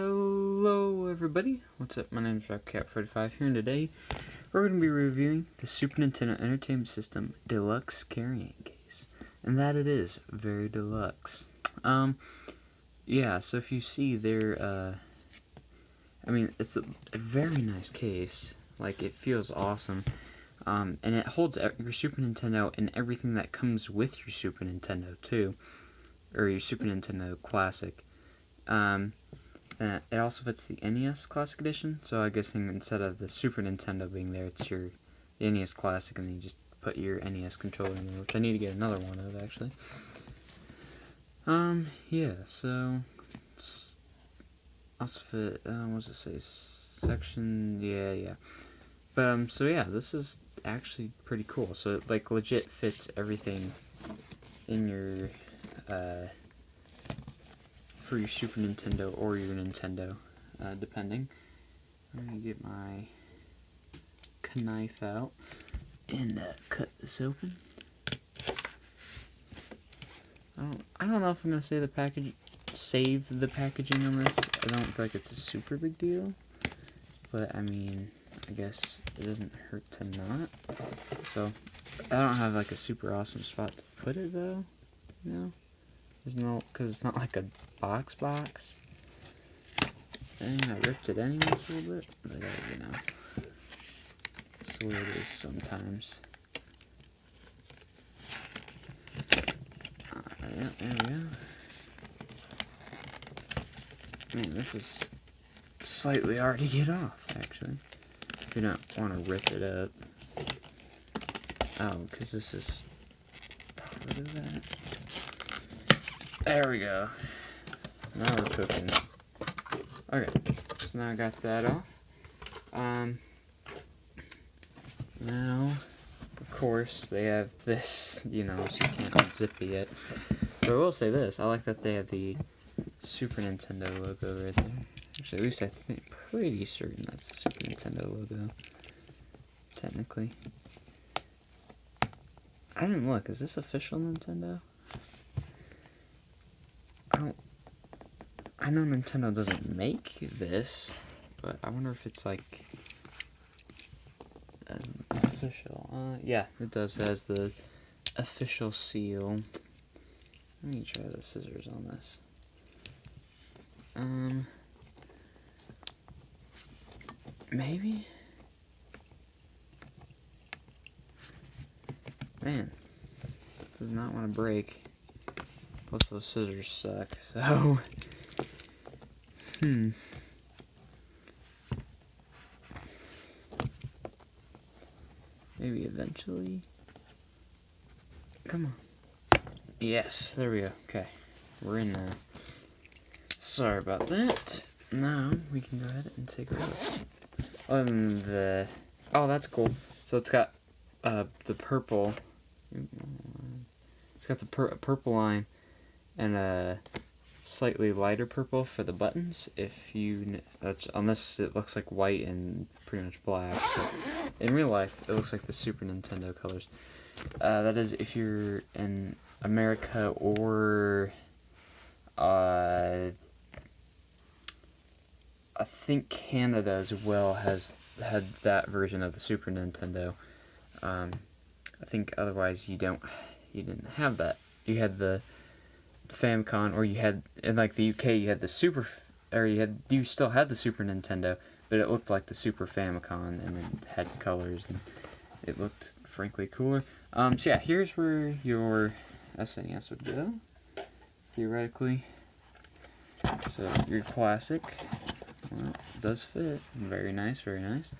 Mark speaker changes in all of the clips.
Speaker 1: Hello everybody, what's up? My name is RapCat45 here, and today we're going to be reviewing the Super Nintendo Entertainment System Deluxe Carrying Case. And that it is, very deluxe. Yeah, so if you see there, it's a very nice case. Like, it feels awesome. And it holds your Super Nintendo and everything that comes with your Super Nintendo too. Or your Super Nintendo Classic. It also fits the NES Classic Edition, so I'm guessing instead of the Super Nintendo being there, it's the NES Classic, and then you just put your NES controller in there, which I need to get another one of, actually. Yeah, so, it's also fit, what does it say, section, yeah. But, so yeah, this is actually pretty cool, so it, like, legit fits everything in your, for your Super Nintendo or your Nintendo, depending. I'm gonna get my knife out and cut this open. I don't know if I'm gonna save the packaging on this. I don't feel like it's a super big deal, but I mean, I guess it doesn't hurt to not. So I don't have like a super awesome spot to put it though. No. There's no, because it's not like a box. And I ripped it anyways a little bit, but you know, that's the way it is sometimes. Yeah, there we go. Man, this is slightly hard to get off, actually. If you don't want to rip it up. Oh, because this is part of that. There we go. Now we're cooking. Okay, so now I got that off. Now, of course, they have this, you know, so you can't unzip it yet. But I will say this, I like that they have the Super Nintendo logo right there. Actually, at least I think, pretty certain that's the Super Nintendo logo. Technically. I didn't look, is this official Nintendo? I know Nintendo doesn't make this, but I wonder if it's like official. Yeah, it does. It has the official seal. Let me try the scissors on this. Maybe? Man, does not want to break. Plus those scissors suck, so... Maybe eventually? Come on. Yes, there we go. Okay, we're in now. Sorry about that. Now, we can go ahead and take a look. Oh, that's cool. So it's got, the purple... It's got the purple line and a slightly lighter purple for the buttons. If you on this, it looks like white and pretty much black. So in real life, it looks like the Super Nintendo colors. That is if you're in America or I think Canada as well had that version of the Super Nintendo. I think otherwise you didn't have that. You had the Famicom, or you had, in like the UK, you had the you still had the Super Nintendo, but it looked like the Super Famicom, and it had colors, and it looked frankly cooler. So yeah, here's where your SNES would go, theoretically. So your classic, well, does fit, very nice, very nice.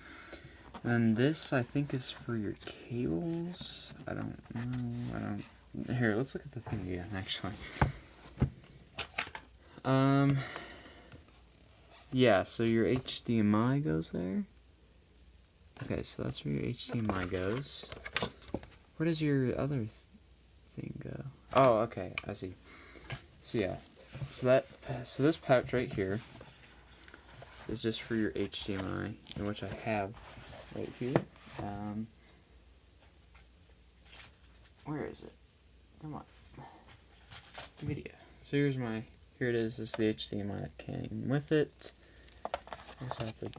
Speaker 1: And this, I think, is for your cables. I don't know. Here, let's look at the thing again, actually. Yeah, so your HDMI goes there. Okay, so that's where your HDMI goes. Where does your other thing go? Oh, okay, I see. So yeah, so this pouch right here is just for your HDMI, in which I have right here. Where is it? Come on. Video. So here's my here it is. This is the HDMI that came with it. I also have to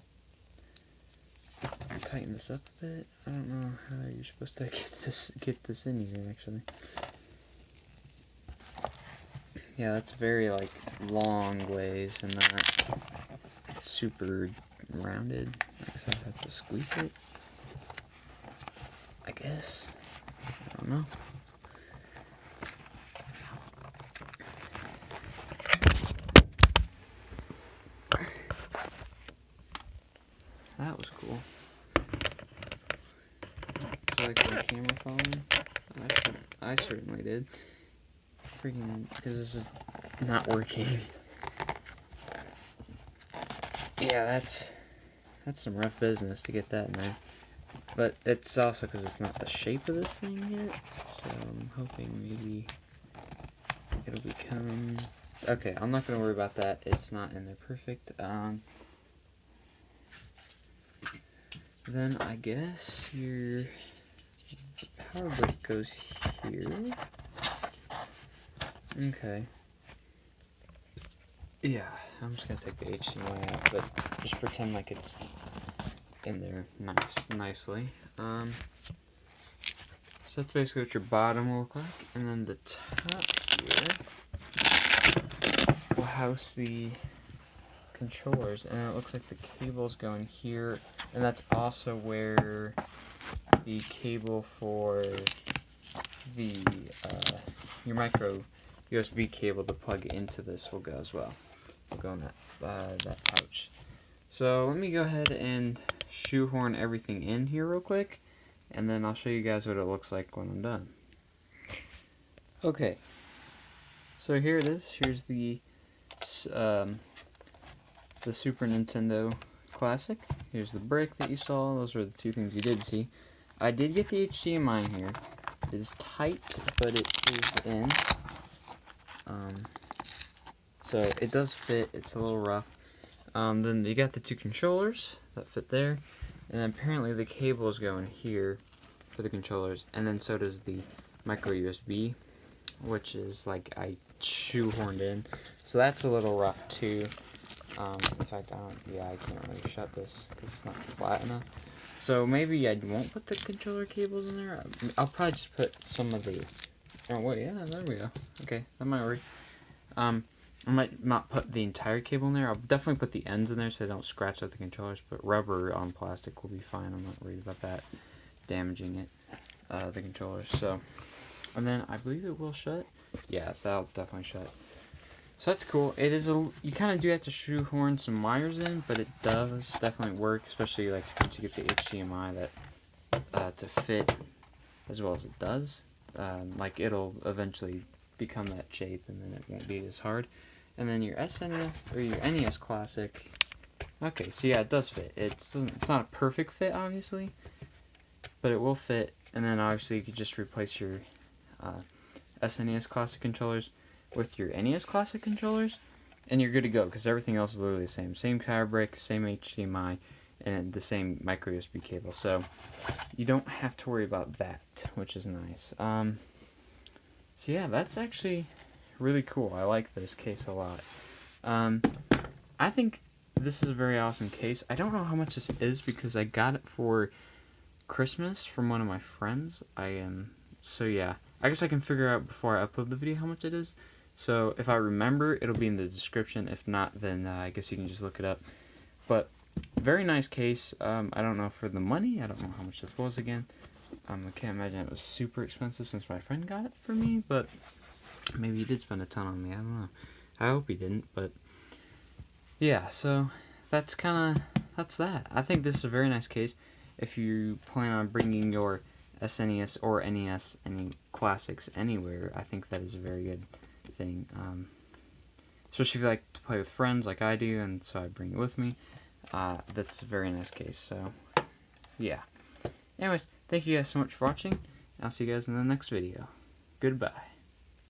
Speaker 1: tighten this up a bit. I don't know how you're supposed to get this in here actually. Yeah, that's very like long ways and not super rounded. I guess I have to squeeze it. I guess. I don't know. That was cool. Do you like my camera following? I certainly did. Freaking, because this is not working. Yeah, that's some rough business to get that in there. But it's also because it's not the shape of this thing yet. So I'm hoping maybe it'll become... Okay, I'm not going to worry about that. It's not in there perfect. Then I guess your power brick goes here. Okay. Yeah, I'm just gonna take the HDMI out, but just pretend like it's in there nicely. So that's basically what your bottom will look like, and then the top here will house the controllers, and it looks like the cable's going here, and that's also where the cable for the your micro USB cable to plug into this will go as well. Will go in that pouch. So let me go ahead and shoehorn everything in here real quick, and then I'll show you guys what it looks like when I'm done. Okay, so here it is. Here's the Super Nintendo Classic. Here's the brick that you saw. Those are the two things you did see. I did get the HDMI in here. It is tight, but it is in. So it does fit. It's a little rough. Then you got the two controllers that fit there, and then apparently the cable is going here for the controllers, and then so does the micro USB, which is like I shoehorned in. So that's a little rough too. In fact, I can't really shut this because it's not flat enough. So maybe I won't put the controller cables in there. I'll probably just put some of the... Oh, wait, yeah, there we go. Okay, that might work. I might not put the entire cable in there. I'll definitely put the ends in there so they don't scratch out the controllers, but rubber on plastic will be fine. I'm not worried about that damaging it, the controllers. So, and then I believe it will shut. Yeah, that'll definitely shut. So that's cool. It is you kind of do have to shoehorn some wires in, but it does definitely work, especially like once you get the HDMI that to fit as well as it does. Like it'll eventually become that shape, and then it won't be as hard. And then your SNES or your NES Classic. Okay, so yeah, it does fit. It's not a perfect fit, obviously, but it will fit. And then obviously you could just replace your SNES Classic controllers with your NES Classic controllers, and you're good to go, because everything else is literally the same. Same power brick, same HDMI, and the same micro USB cable. So you don't have to worry about that, which is nice. So yeah, that's actually really cool. I like this case a lot. I think this is a very awesome case. I don't know how much this is because I got it for Christmas from one of my friends. So yeah, I guess I can figure out before I upload the video how much it is. So if I remember, it'll be in the description. If not, then I guess you can just look it up. But very nice case. I don't know for the money. I don't know how much this was again. I can't imagine it was super expensive since my friend got it for me. But maybe he did spend a ton on me. I don't know. I hope he didn't. But yeah, so that's that. I think this is a very nice case. If you plan on bringing your SNES or NES, any classics anywhere, I think that is a very good thing. Especially if you like to play with friends like I do, and so I bring it with me. That's a very nice case. So yeah. Anyways, thank you guys so much for watching. I'll see you guys in the next video. Goodbye.